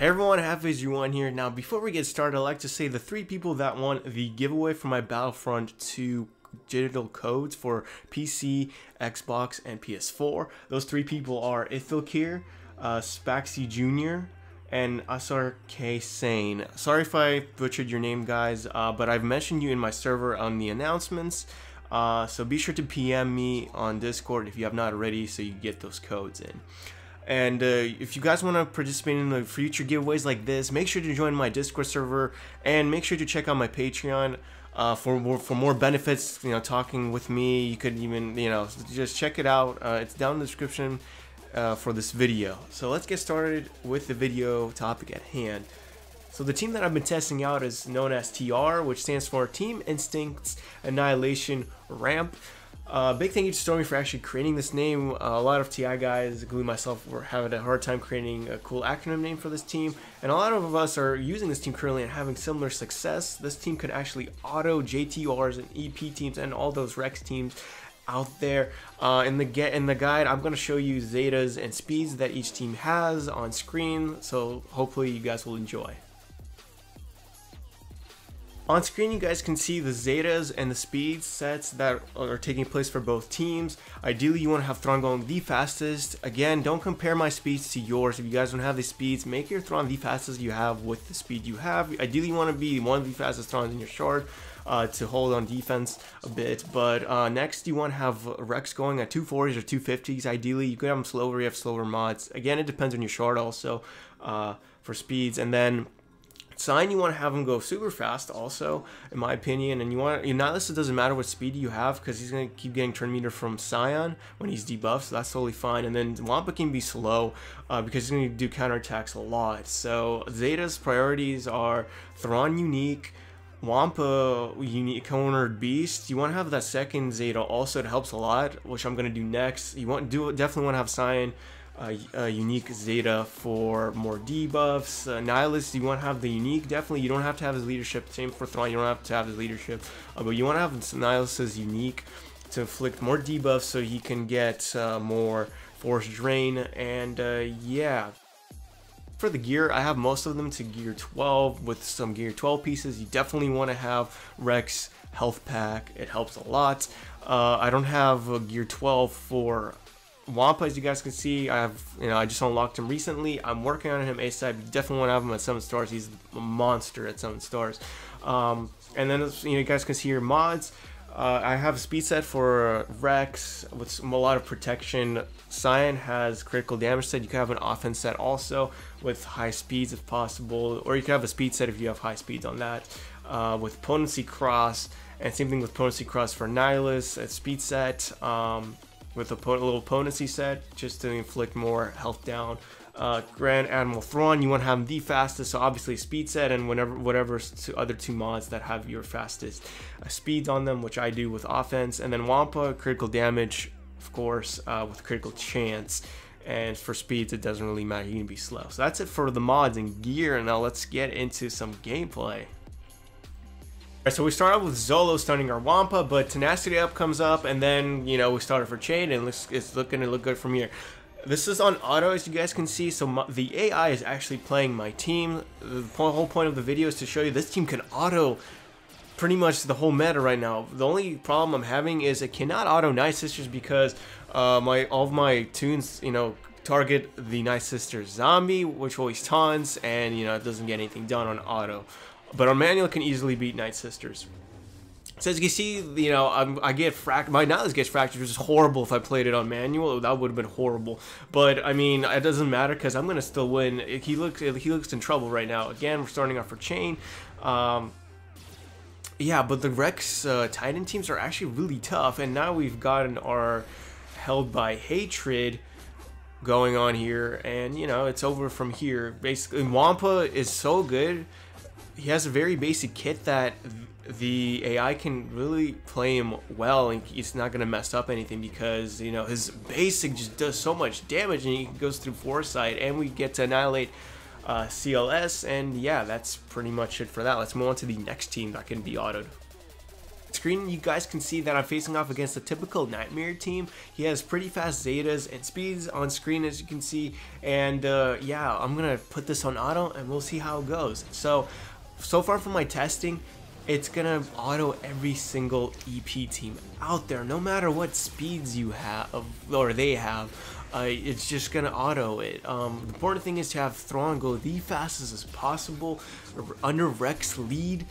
Hey everyone, HalfAgeU1 here. Now before we get started, I'd like to say the 3 people that won the giveaway for my Battlefront 2 digital codes for PC, Xbox, and PS4. Those 3 people are Ithilkir, Spaxy Jr., and Asar K. Sane. Sorry if I butchered your name, guys, but I've mentioned you in my server on the announcements. So be sure to PM me on Discord if you have not already so you get those codes in. And if you guys want to participate in the future giveaways like this, make sure to join my Discord server and make sure to check out my Patreon for more benefits. You know, talking with me, you could even, you know, just check it out. It's down in the description for this video. So let's get started with the video topic at hand. So the team that I've been testing out is known as TIAR, which stands for Team Instinct Annihilation Rwamp. Big thank you to Stormy for actually creating this name. A lot of TI guys, including myself, were having a hard time creating a cool acronym name for this team, and a lot of us are using this team currently and having similar success. This team could actually auto JTRs and EP teams and all those Rex teams out there. In the guide, I'm going to show you Zetas and speeds that each team has on screen, so hopefully you guys will enjoy. On screen, you guys can see the Zetas and the speed sets that are taking place for both teams. Ideally, you want to have Thrawn going the fastest. Again, don't compare my speeds to yours. If you guys don't have the speeds, make your Thrawn the fastest you have with the speed you have. Ideally, you want to be one of the fastest Thrawns in your shard to hold on defense a bit. But next, you want to have Rex going at 240s or 250s. Ideally, you could have them slower. You have slower mods. Again, it depends on your shard also for speeds. And then Sign, you want to have him go super fast also, in my opinion, and you want Nihilus, it doesn't matter what speed you have because he's going to keep getting turn meter from Scion when he's debuffed, so that's totally fine. And then Wampa can be slow because he's going to do counterattacks a lot. So Zeta's priorities are Thrawn unique, Wampa unique cornered beast. You want to have that second Zeta also, it helps a lot, which I'm going to do next. You definitely want to have Scion a unique Zeta for more debuffs. Nihilus, you want to have the unique. Definitely, you don't have to have his leadership. Same for Thrawn, you don't have to have his leadership, but you want to have Nihilus's unique to inflict more debuffs so he can get more force drain. And yeah. For the gear, I have most of them to gear 12 with some gear 12 pieces. You definitely want to have Rex health pack. It helps a lot. I don't have a gear 12 for Wampa, as you guys can see. I just unlocked him recently. I'm working on him ASAP. You definitely want to have him at 7 stars. He's a monster at 7 stars. And then you guys can see your mods. I have a speed set for Rex with a lot of protection. Scion has critical damage set. You can have an offense set also with high speeds if possible, or you can have a speed set if you have high speeds on that. With potency cross, and same thing with potency cross for Nihilus, a speed set. With a little potency set just to inflict more health down. Grand Admiral Thrawn, you want to have him the fastest, so obviously speed set, and whatever other 2 mods that have your fastest speeds on them, which I do with offense. And then Wampa, critical damage, of course, with critical chance. And for speeds, it doesn't really matter, you can be slow. So that's it for the mods and gear, and now let's get into some gameplay. Alright, so we start out with Zolo stunning our Wampa, but Tenacity Up comes up, and then, you know, we started for Chain, and it's looking to look good from here. This is on auto, as you guys can see, so the AI is actually playing my team. The whole point of the video is to show you this team can auto pretty much the whole meta right now. The only problem I'm having is it cannot auto Night Sisters because all of my tunes, you know, target the Night Sister zombie, which always taunts, and, you know, it doesn't get anything done on auto. But on manual, can easily beat Night Sisters. So as you can see, you know, I get fractured. My Nihilus gets fractured, which is horrible. If I played it on manual, that would have been horrible. But I mean, it doesn't matter because I'm gonna still win. He looks in trouble right now. Again, we're starting off for Chain. Yeah, but the Rex Titan teams are actually really tough, and now we've gotten our Held by Hatred going on here, and you know, it's over from here. Basically, Wampa is so good. He has a very basic kit that the AI can really play him well, and he's not going to mess up anything because, you know, his basic just does so much damage, and he goes through Foresight, and we get to annihilate CLS, and yeah, that's pretty much it for that. Let's move on to the next team that can be autoed. screen, you guys can see that I'm facing off against a typical Nightmare team. He has pretty fast Zetas and speeds on screen, as you can see. And yeah, I'm gonna put this on auto and we'll see how it goes. So far from my testing, it's gonna auto every single EP team out there, no matter what speeds you have or they have. It's just gonna auto it. The important thing is to have Thrawn go the fastest as possible under Rex lead.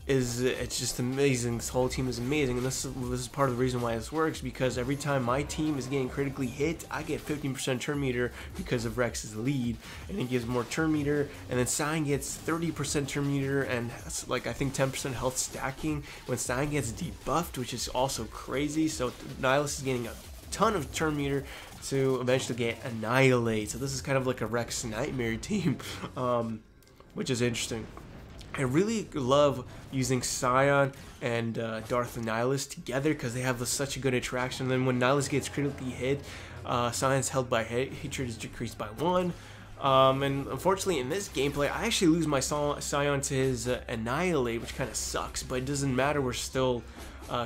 It's just amazing. This whole team is amazing, and this is part of the reason why this works, because every time my team is getting critically hit, I get 15% turn meter because of Rex's lead, and it gives more turn meter. And then Cyan gets 30% turn meter and like I think 10% health stacking when Cyan gets debuffed, which is also crazy. So Nihilus is getting a ton of turn meter to eventually get Annihilate. So this is kind of like a Rex Nightmare team, which is interesting. I really love using Cyan and Darth Nihilus together because they have such a good interaction. And then when Nihilus gets critically hit, Cyan's held by hatred is decreased by 1. And unfortunately in this gameplay, I actually lose my Cyan to his Annihilate, which kind of sucks. But it doesn't matter, we're still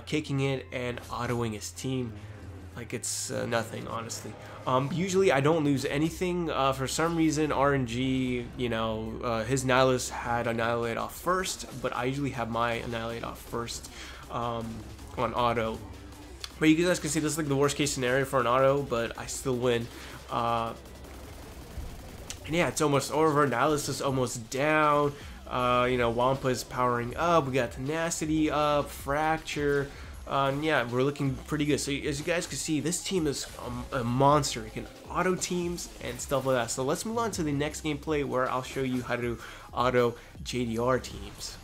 kicking it and autoing his team like it's nothing, honestly. Usually I don't lose anything. For some reason, RNG, you know, his Nihilus had Annihilate off first, but I usually have my Annihilate off first on auto. But you guys can see this is like the worst case scenario for an auto, but I still win. And yeah, it's almost over. Nihilus is almost down. You know, Wampa is powering up. We got Tenacity up, Fracture. Yeah, we're looking pretty good. So as you guys can see, this team is a monster. It can auto teams and stuff like that. So let's move on to the next gameplay where I'll show you how to auto JTR teams.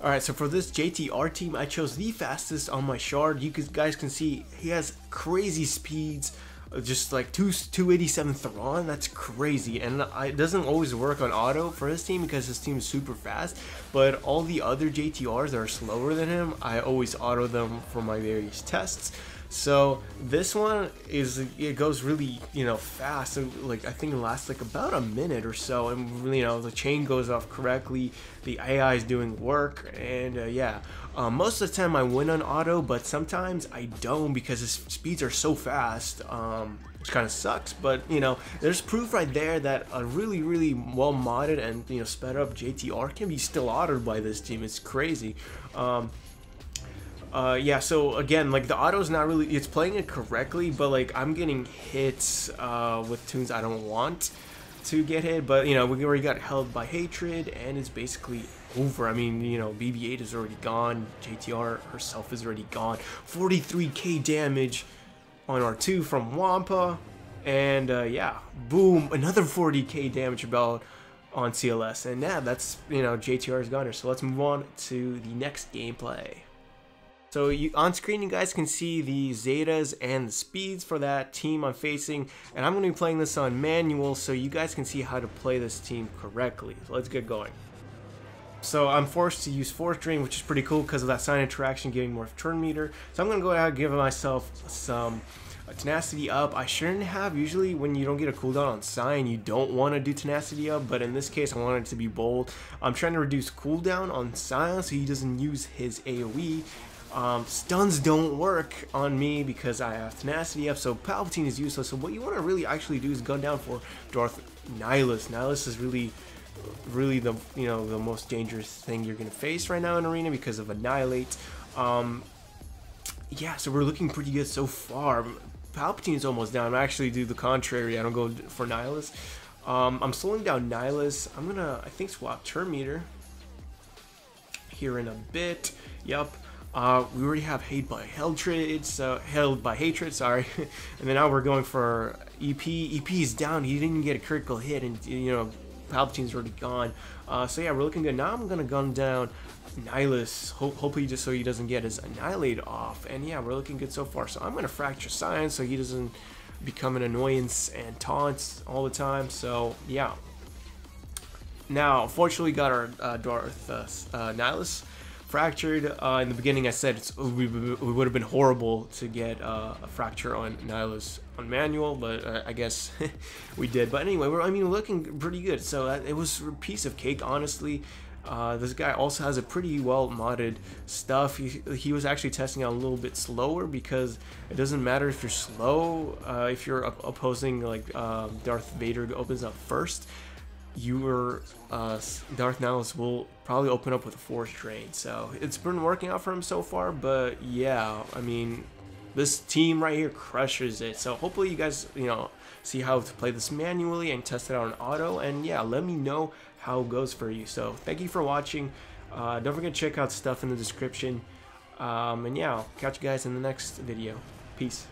Alright, so for this JTR team, I chose the fastest on my shard. You guys can see he has crazy speeds. Just like 287 Thrawn, that's crazy. And it doesn't always work on auto for his team because his team is super fast, but all the other JTRs that are slower than him, I always auto them for my various tests. So this one it goes really, you know, fast. So like I think it lasts like about a minute or so, and you know the chain goes off correctly, the AI is doing work, and yeah. Most of the time I win on auto, but sometimes I don't because his speeds are so fast, which kind of sucks. But you know, there's proof right there that a really well modded and, you know, sped up JTR can be still autoed by this team. It's crazy. Yeah, so again, like the auto is not really, it's playing it correctly, but like I'm getting hits with tunes I don't want to get hit. But you know, we already got held by hatred and it's basically over. I mean, you know, BB-8 is already gone, JTR herself is already gone. 43k damage on R2 from Wampa, and yeah, boom, another 40k damage about on CLS, and yeah, that's, you know, JTR's goner. So let's move on to the next gameplay. So on screen you guys can see the Zetas and the speeds for that team I'm facing, and I'm going to be playing this on manual so you guys can see how to play this team correctly. So let's get going. So I'm forced to use Force Drain, which is pretty cool because of that Cyan interaction giving more turn meter. So I'm going to go ahead and give myself some Tenacity up. I shouldn't have. Usually when you don't get a cooldown on Cyan, you don't want to do Tenacity up, but in this case I wanted it to be bold. I'm trying to reduce cooldown on Cyan so he doesn't use his AoE. Stuns don't work on me because I have Tenacity up, so Palpatine is useless. So what you want to really actually do is gun down for Darth Nihilus. Nihilus is really the, you know, the most dangerous thing you're gonna face right now in Arena because of Annihilate. Yeah, so we're looking pretty good so far. Palpatine is almost down. I actually do the contrary. I don't go for Nihilus. I'm slowing down Nihilus. I'm gonna, I think, swap turn meter here in a bit. Yup. We already have held by hatred, sorry. And then now we're going for EP. EP is down. He didn't even get a critical hit, and you know, Palpatine's already gone. So yeah, we're looking good. Now I'm gonna gun down Nihilus, hopefully just so he doesn't get his Annihilate off. And yeah, we're looking good so far. So I'm gonna fracture Cyan so he doesn't become an annoyance and taunts all the time. So yeah. Now, unfortunately, got our Darth Nihilus fractured. In the beginning I said it would have been horrible to get a fracture on Nihilus on manual, but I guess we did. But anyway, we're looking pretty good. So it was a piece of cake, honestly. This guy also has a pretty well modded stuff. He was actually testing out a little bit slower, because it doesn't matter if you're slow. If you're opposing like Darth Vader opens up first, your Darth Nihilus will probably open up with a force drain. So it's been working out for him so far, but yeah, I mean, this team right here crushes it. So hopefully you guys, see how to play this manually and test it out on auto, and yeah, let me know how it goes for you. So thank you for watching. Don't forget to check out stuff in the description, and yeah, I'll catch you guys in the next video. Peace.